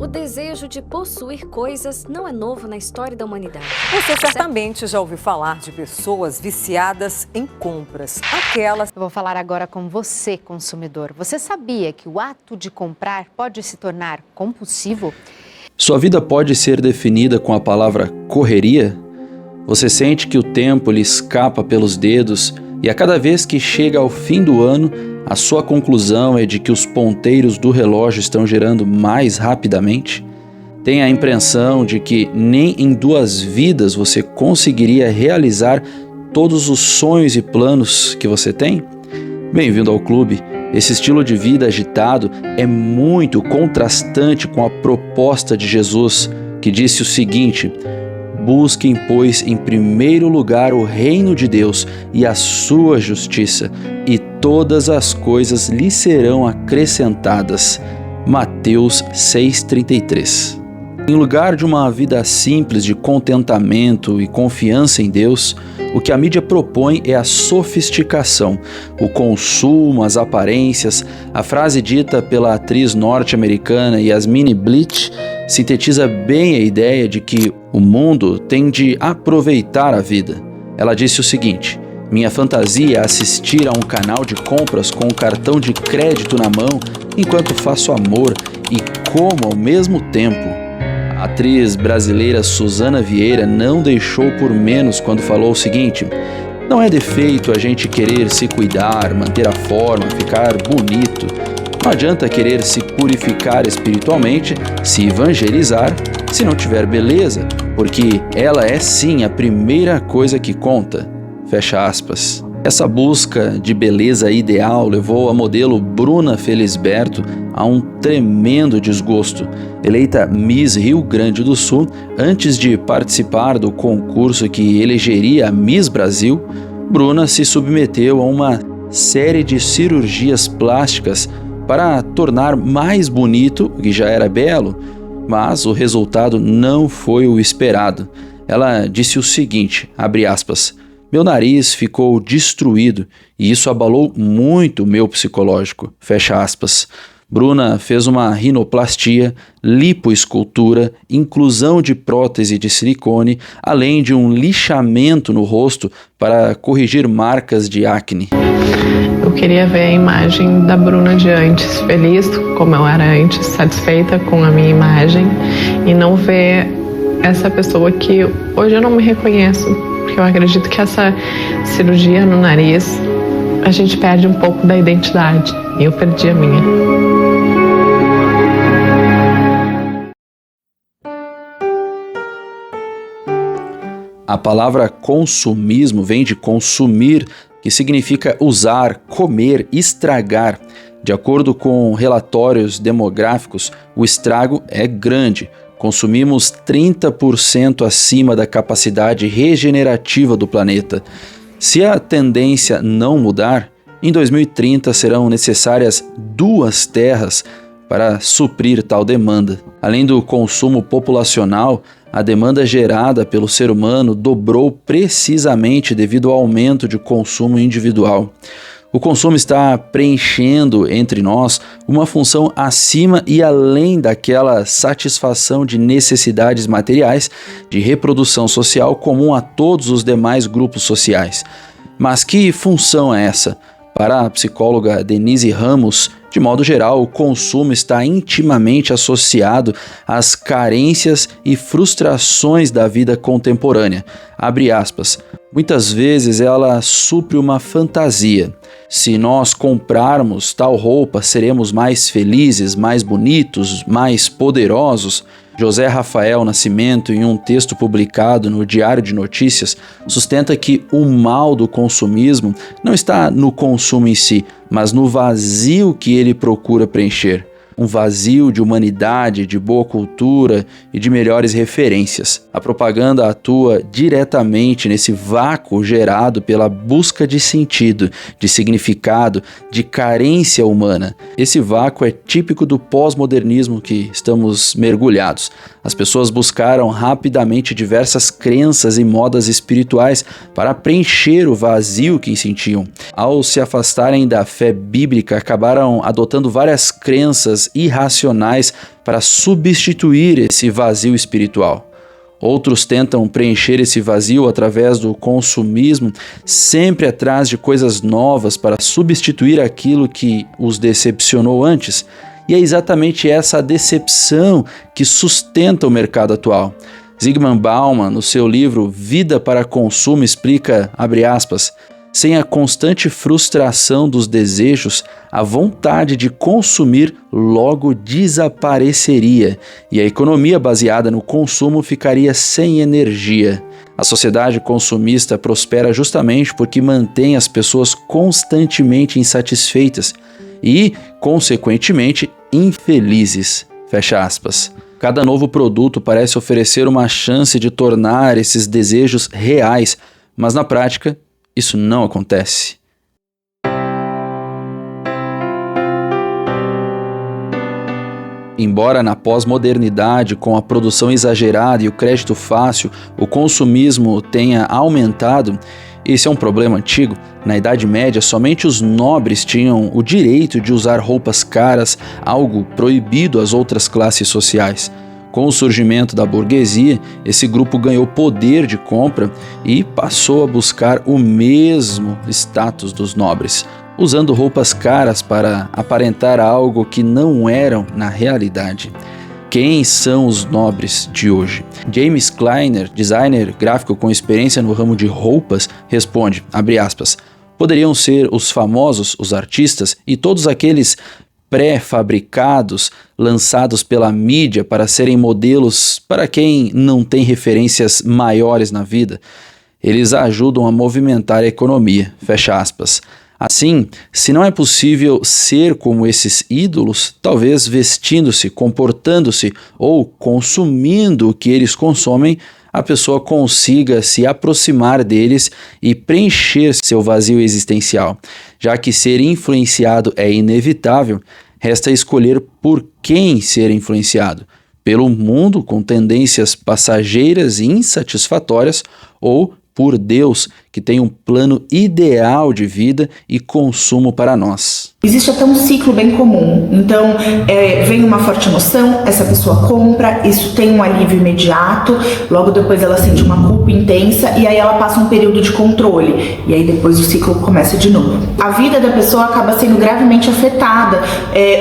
O desejo de possuir coisas não é novo na história da humanidade. Você certamente já ouviu falar de pessoas viciadas em compras. Aquelas... Eu vou falar agora com você, consumidor. Você sabia que o ato de comprar pode se tornar compulsivo? Sua vida pode ser definida com a palavra correria? Você sente que o tempo lhe escapa pelos dedos e a cada vez que chega ao fim do ano, a sua conclusão é de que os ponteiros do relógio estão girando mais rapidamente? Tem a impressão de que nem em 2 vidas você conseguiria realizar todos os sonhos e planos que você tem? Bem-vindo ao clube. Esse estilo de vida agitado é muito contrastante com a proposta de Jesus, que disse o seguinte: busquem, pois, em primeiro lugar o reino de Deus e a sua justiça, e todas as coisas lhe serão acrescentadas. Mateus 6,33. Em lugar de uma vida simples de contentamento e confiança em Deus, o que a mídia propõe é a sofisticação, o consumo, as aparências. A frase dita pela atriz norte-americana Yasmine Bleeth sintetiza bem a ideia de que o mundo tem de aproveitar a vida. Ela disse o seguinte: minha fantasia é assistir a um canal de compras com um cartão de crédito na mão enquanto faço amor e como ao mesmo tempo. A atriz brasileira Suzana Vieira não deixou por menos quando falou o seguinte: não é defeito a gente querer se cuidar, manter a forma, ficar bonito. Não adianta querer se purificar espiritualmente, se evangelizar, se não tiver beleza, porque ela é sim a primeira coisa que conta. Fecha aspas. Essa busca de beleza ideal levou a modelo Bruna Felisberto a um tremendo desgosto. Eleita Miss Rio Grande do Sul, antes de participar do concurso que elegeria a Miss Brasil, Bruna se submeteu a uma série de cirurgias plásticas para tornar mais bonito o que já era belo, mas o resultado não foi o esperado. Ela disse o seguinte, abre aspas: meu nariz ficou destruído e isso abalou muito o meu psicológico, fecha aspas. Bruna fez uma rinoplastia, lipoescultura, inclusão de prótese de silicone, além de um lixamento no rosto para corrigir marcas de acne. Eu queria ver a imagem da Bruna de antes, feliz como eu era antes, satisfeita com a minha imagem, e não ver essa pessoa que hoje eu não me reconheço, porque eu acredito que essa cirurgia no nariz, a gente perde um pouco da identidade, e eu perdi a minha. A palavra consumismo vem de consumir, que significa usar, comer, estragar. De acordo com relatórios demográficos, o estrago é grande. Consumimos 30% acima da capacidade regenerativa do planeta. Se a tendência não mudar, em 2030 serão necessárias 2 terras para suprir tal demanda. Além do consumo populacional, a demanda gerada pelo ser humano dobrou precisamente devido ao aumento de consumo individual. O consumo está preenchendo entre nós uma função acima e além daquela satisfação de necessidades materiais de reprodução social comum a todos os demais grupos sociais. Mas que função é essa? Para a psicóloga Denise Ramos, de modo geral, o consumo está intimamente associado às carências e frustrações da vida contemporânea. Abre aspas. Muitas vezes ela supre uma fantasia. Se nós comprarmos tal roupa, seremos mais felizes, mais bonitos, mais poderosos. José Rafael Nascimento, em um texto publicado no Diário de Notícias, sustenta que o mal do consumismo não está no consumo em si, mas no vazio que ele procura preencher. Um vazio de humanidade, de boa cultura e de melhores referências. A propaganda atua diretamente nesse vácuo gerado pela busca de sentido, de significado, de carência humana. Esse vácuo é típico do pós-modernismo que estamos mergulhados. As pessoas buscaram rapidamente diversas crenças e modas espirituais para preencher o vazio que sentiam. Ao se afastarem da fé bíblica, acabaram adotando várias crenças compras irracionais para substituir esse vazio espiritual. Outros tentam preencher esse vazio através do consumismo, sempre atrás de coisas novas para substituir aquilo que os decepcionou antes. E é exatamente essa decepção que sustenta o mercado atual. Zygmunt Bauman, no seu livro Vida para Consumo, explica, abre aspas, sem a constante frustração dos desejos, a vontade de consumir logo desapareceria e a economia baseada no consumo ficaria sem energia. A sociedade consumista prospera justamente porque mantém as pessoas constantemente insatisfeitas e, consequentemente, infelizes. Fecha aspas. Cada novo produto parece oferecer uma chance de tornar esses desejos reais, mas na prática, isso não acontece. Embora na pós-modernidade, com a produção exagerada e o crédito fácil, o consumismo tenha aumentado, esse é um problema antigo. Na Idade Média, somente os nobres tinham o direito de usar roupas caras, algo proibido às outras classes sociais. Com o surgimento da burguesia, esse grupo ganhou poder de compra e passou a buscar o mesmo status dos nobres, usando roupas caras para aparentar algo que não eram na realidade. Quem são os nobres de hoje? James Kleiner, designer gráfico com experiência no ramo de roupas, responde, abre aspas, poderiam ser os famosos, os artistas e todos aqueles pré-fabricados lançados pela mídia para serem modelos para quem não tem referências maiores na vida. Eles ajudam a movimentar a economia, fecha aspas. Assim, se não é possível ser como esses ídolos, talvez vestindo-se, comportando-se ou consumindo o que eles consomem, a pessoa consiga se aproximar deles e preencher seu vazio existencial. Já que ser influenciado é inevitável, resta escolher por quem ser influenciado, pelo mundo com tendências passageiras e insatisfatórias ou por Deus, que tem um plano ideal de vida e consumo para nós. Existe até um ciclo bem comum. Então, vem uma forte emoção, essa pessoa compra, isso tem um alívio imediato, logo depois ela sente uma culpa intensa e aí ela passa um período de controle. E aí depois o ciclo começa de novo. A vida da pessoa acaba sendo gravemente afetada,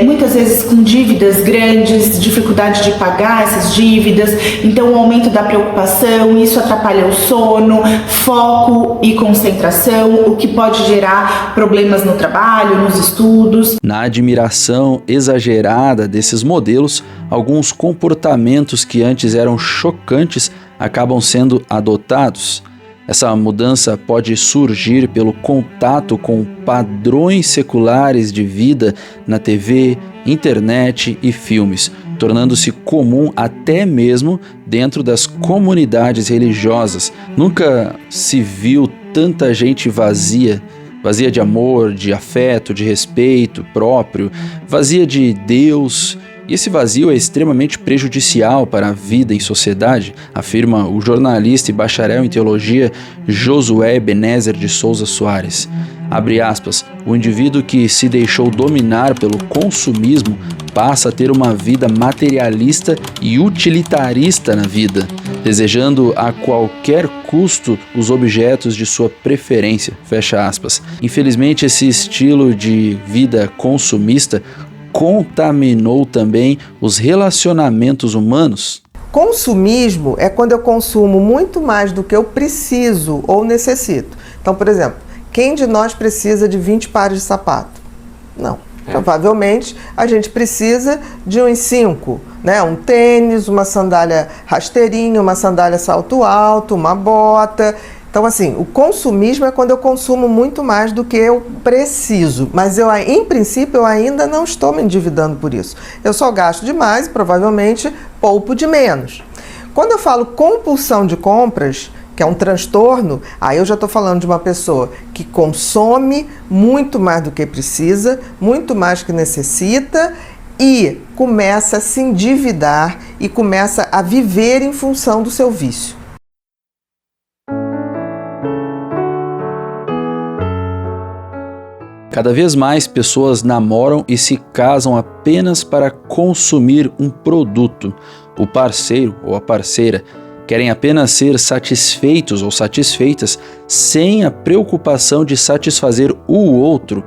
muitas vezes com dívidas grandes, dificuldade de pagar essas dívidas, então o aumento da preocupação, isso atrapalha o sono, foco e concentração, o que pode gerar problemas no trabalho, nos estudos. Na admiração exagerada desses modelos, alguns comportamentos que antes eram chocantes acabam sendo adotados. Essa mudança pode surgir pelo contato com padrões seculares de vida na TV, internet e filmes, tornando-se comum até mesmo dentro das comunidades religiosas. Nunca se viu tanta gente vazia de amor, de afeto, de respeito próprio, vazia de Deus. E esse vazio é extremamente prejudicial para a vida em sociedade, afirma o jornalista e bacharel em teologia Josué Ebenezer de Souza Soares. Abre aspas, o indivíduo que se deixou dominar pelo consumismo passa a ter uma vida materialista e utilitarista na vida, desejando a qualquer custo os objetos de sua preferência, fecha aspas. Infelizmente, esse estilo de vida consumista contaminou também os relacionamentos humanos. Consumismo é quando eu consumo muito mais do que eu preciso ou necessito. Então, por exemplo, quem de nós precisa de 20 pares de sapato? Não. Provavelmente a gente precisa de uns 5, né? Um tênis, uma sandália rasteirinha, uma sandália salto alto, uma bota. Então, assim, o consumismo é quando eu consumo muito mais do que eu preciso. Mas eu, em princípio, eu ainda não estou me endividando por isso. Eu só gasto demais e provavelmente poupo de menos. Quando eu falo compulsão de compras, que é um transtorno, aí eu já estou falando de uma pessoa que consome muito mais do que precisa, muito mais que necessita e começa a se endividar e começa a viver em função do seu vício. Cada vez mais pessoas namoram e se casam apenas para consumir um produto. O parceiro ou a parceira querem apenas ser satisfeitos ou satisfeitas sem a preocupação de satisfazer o outro.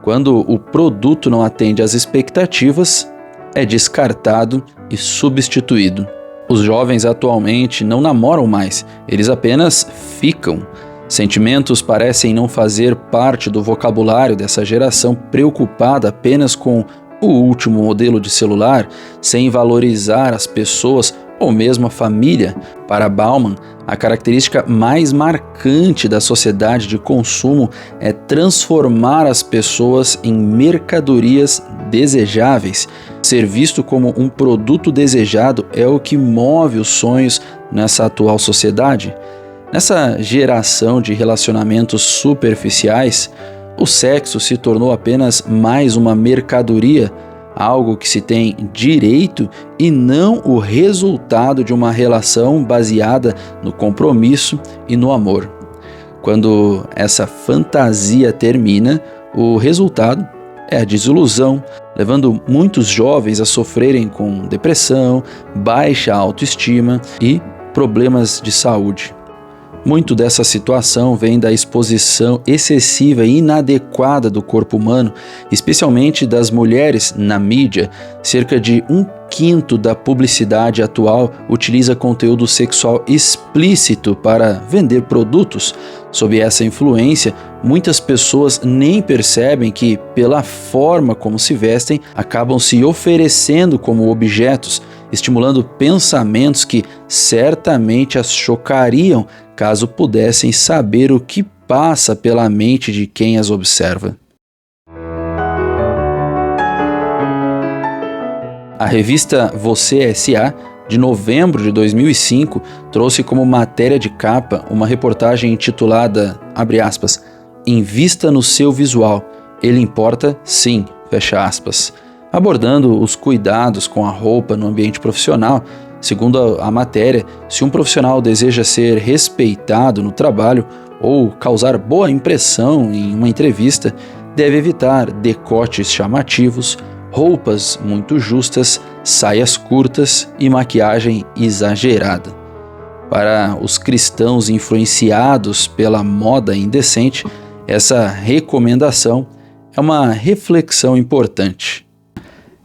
Quando o produto não atende às expectativas, é descartado e substituído. Os jovens atualmente não namoram mais, eles apenas ficam. Sentimentos parecem não fazer parte do vocabulário dessa geração preocupada apenas com o último modelo de celular, sem valorizar as pessoas ou mesmo a família. Para Bauman, a característica mais marcante da sociedade de consumo é transformar as pessoas em mercadorias desejáveis. Ser visto como um produto desejado é o que move os sonhos nessa atual sociedade. Nessa geração de relacionamentos superficiais, o sexo se tornou apenas mais uma mercadoria, algo que se tem direito e não o resultado de uma relação baseada no compromisso e no amor. Quando essa fantasia termina, o resultado é a desilusão, levando muitos jovens a sofrerem com depressão, baixa autoestima e problemas de saúde. Muito dessa situação vem da exposição excessiva e inadequada do corpo humano, especialmente das mulheres, na mídia. Cerca de 1/5 da publicidade atual utiliza conteúdo sexual explícito para vender produtos. Sob essa influência, muitas pessoas nem percebem que, pela forma como se vestem, acabam se oferecendo como objetos, estimulando pensamentos que certamente as chocariam caso pudessem saber o que passa pela mente de quem as observa. A revista Você S.A., de novembro de 2005, trouxe como matéria de capa uma reportagem intitulada, abre aspas, "Invista no seu visual, ele importa sim", fecha aspas, abordando os cuidados com a roupa no ambiente profissional. Segundo a matéria, se um profissional deseja ser respeitado no trabalho ou causar boa impressão em uma entrevista, deve evitar decotes chamativos, roupas muito justas, saias curtas e maquiagem exagerada. Para os cristãos influenciados pela moda indecente, essa recomendação é uma reflexão importante.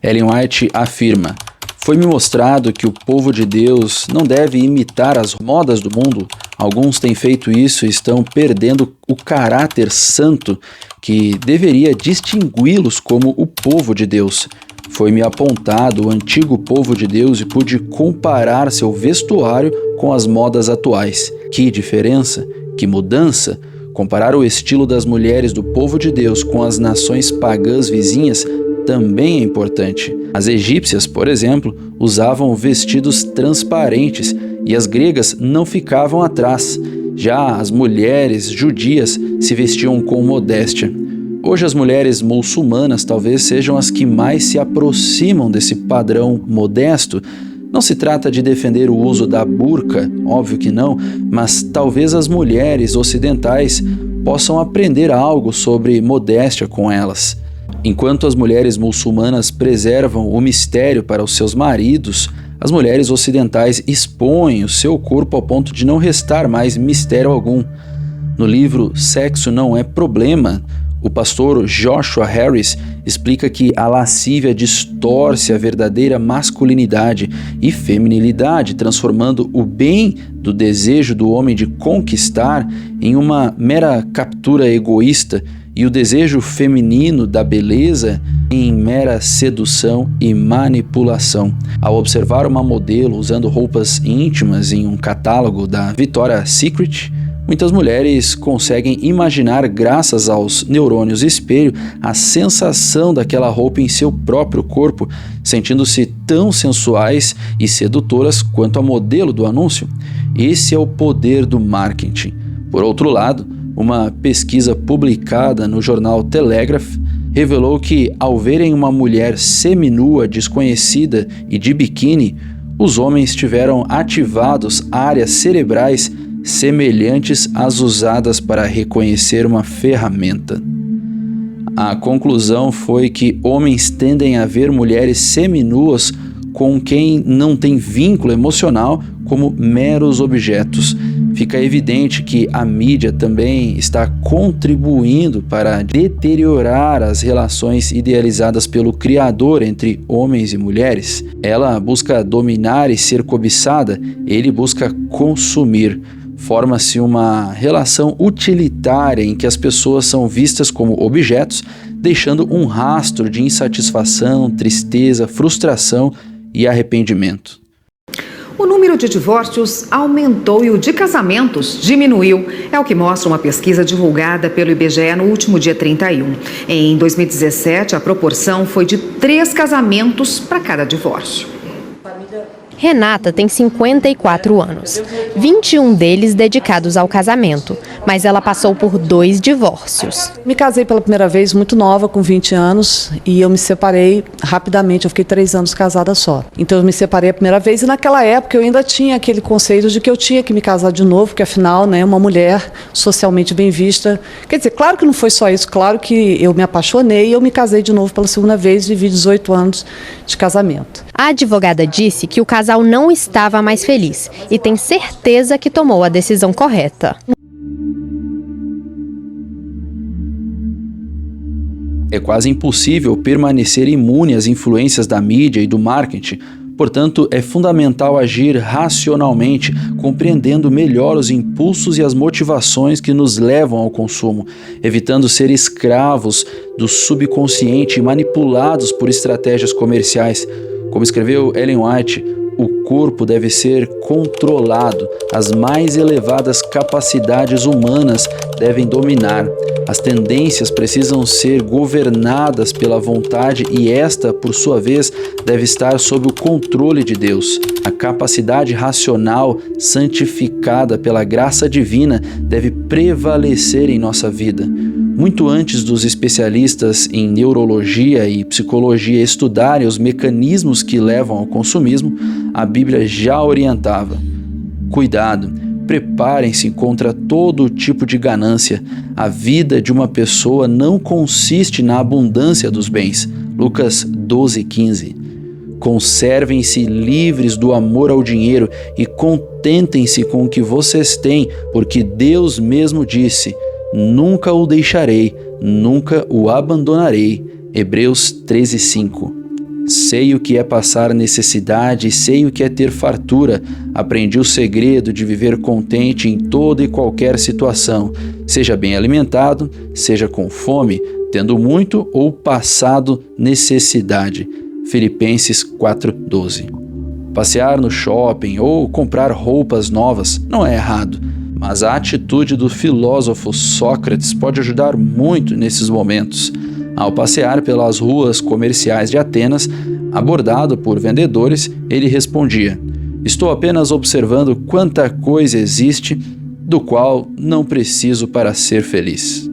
Ellen White afirma: "Foi-me mostrado que o povo de Deus não deve imitar as modas do mundo. Alguns têm feito isso e estão perdendo o caráter santo que deveria distingui-los como o povo de Deus. Foi-me apontado o antigo povo de Deus e pude comparar seu vestuário com as modas atuais. Que diferença, que mudança! Comparar o estilo das mulheres do povo de Deus com as nações pagãs vizinhas também é importante. As egípcias, por exemplo, usavam vestidos transparentes e as gregas não ficavam atrás. Já as mulheres judias se vestiam com modéstia. Hoje as mulheres muçulmanas talvez sejam as que mais se aproximam desse padrão modesto. Não se trata de defender o uso da burca, óbvio que não, mas talvez as mulheres ocidentais possam aprender algo sobre modéstia com elas. Enquanto as mulheres muçulmanas preservam o mistério para os seus maridos, as mulheres ocidentais expõem o seu corpo ao ponto de não restar mais mistério algum. No livro Sexo Não é Problema, o pastor Joshua Harris explica que a lascívia distorce a verdadeira masculinidade e feminilidade, transformando o bem do desejo do homem de conquistar em uma mera captura egoísta e o desejo feminino da beleza em mera sedução e manipulação. Ao observar uma modelo usando roupas íntimas em um catálogo da Victoria's Secret, muitas mulheres conseguem imaginar, graças aos neurônios espelho, a sensação daquela roupa em seu próprio corpo, sentindo-se tão sensuais e sedutoras quanto a modelo do anúncio. Esse é o poder do marketing. Por outro lado, uma pesquisa publicada no jornal Telegraph revelou que, ao verem uma mulher seminua, desconhecida e de biquíni, os homens tiveram ativados áreas cerebrais semelhantes às usadas para reconhecer uma ferramenta. A conclusão foi que homens tendem a ver mulheres seminuas com quem não tem vínculo emocional como meros objetos. Fica evidente que a mídia também está contribuindo para deteriorar as relações idealizadas pelo Criador entre homens e mulheres. Ela busca dominar e ser cobiçada, ele busca consumir. Forma-se uma relação utilitária em que as pessoas são vistas como objetos, deixando um rastro de insatisfação, tristeza, frustração e arrependimento. O número de divórcios aumentou e o de casamentos diminuiu. É o que mostra uma pesquisa divulgada pelo IBGE no último dia 31. Em 2017, a proporção foi de 3 casamentos para cada divórcio. Renata tem 54 anos, 21 deles dedicados ao casamento, mas ela passou por 2 divórcios. Me casei pela primeira vez muito nova, com 20 anos, e eu me separei rapidamente, eu fiquei 3 anos casada só. Então eu me separei a primeira vez e naquela época eu ainda tinha aquele conceito de que eu tinha que me casar de novo, porque afinal, né, uma mulher socialmente bem vista. Quer dizer, claro que não foi só isso, claro que eu me apaixonei e eu me casei de novo pela segunda vez, vivi 18 anos de casamento. A advogada disse que o casal não estava mais feliz e tem certeza que tomou a decisão correta. É quase impossível permanecer imune às influências da mídia e do marketing. Portanto, é fundamental agir racionalmente, compreendendo melhor os impulsos e as motivações que nos levam ao consumo, evitando ser escravos do subconsciente e manipulados por estratégias comerciais. Como escreveu Ellen White, o corpo deve ser controlado, as mais elevadas capacidades humanas devem dominar. As tendências precisam ser governadas pela vontade e esta, por sua vez, deve estar sob o controle de Deus. A capacidade racional, santificada pela graça divina, deve prevalecer em nossa vida. Muito antes dos especialistas em neurologia e psicologia estudarem os mecanismos que levam ao consumismo, a Bíblia já orientava: cuidado, preparem-se contra todo tipo de ganância. A vida de uma pessoa não consiste na abundância dos bens. Lucas 12:15. Conservem-se livres do amor ao dinheiro e contentem-se com o que vocês têm, porque Deus mesmo disse: nunca o deixarei, nunca o abandonarei. Hebreus 13:5. Sei o que é passar necessidade, sei o que é ter fartura. Aprendi o segredo de viver contente em toda e qualquer situação, seja bem alimentado, seja com fome, tendo muito ou passado necessidade. Filipenses 4:12. Passear no shopping ou comprar roupas novas não é errado, mas a atitude do filósofo Sócrates pode ajudar muito nesses momentos. Ao passear pelas ruas comerciais de Atenas, abordado por vendedores, ele respondia: estou apenas observando quanta coisa existe do qual não preciso para ser feliz.